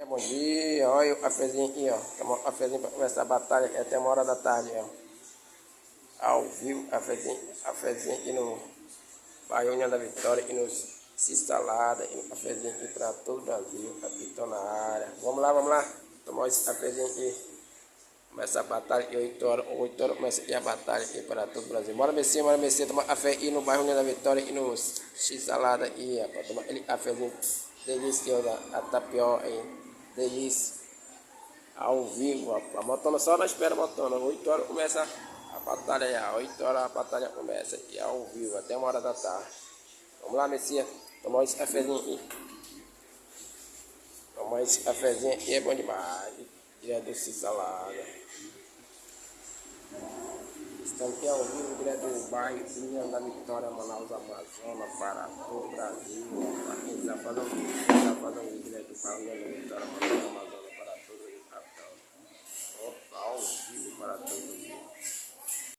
Bom dia, olha o cafezinho aqui, ó. Tomar um cafezinho para começar a batalha aqui até 1 hora da tarde, ó. Ao vivo, cafezinho aqui no bairro União da Vitória, aqui no X-Salada, e um cafezinho aqui para todo o Brasil, capitão na área. Vamos lá, tomar esse cafezinho aqui. Começa a batalha aqui 8 horas começa aqui a batalha aqui para todo o Brasil. Bora Messi, tomar café aqui no bairro União da Vitória, aqui no X-Salada aí, para tomar aquele cafezinho delicioso, a tapioca aí. Delícia, ao vivo, a motona só na espera, motona. 8 horas começa a batalha aí, 8 horas a batalha começa aqui ao vivo, até 1 hora da tarde. Vamos lá, Messias, tomar esse cafezinho aqui. Tomar esse cafezinho aqui é bom demais, direto do X-Salada. Estamos aqui ao vivo, direto do bairro União da Vitória, Manaus, Amazonas, para todo o Brasil. Para quem está fazendo vídeo, direto do bairro União da Vitória, Manaus.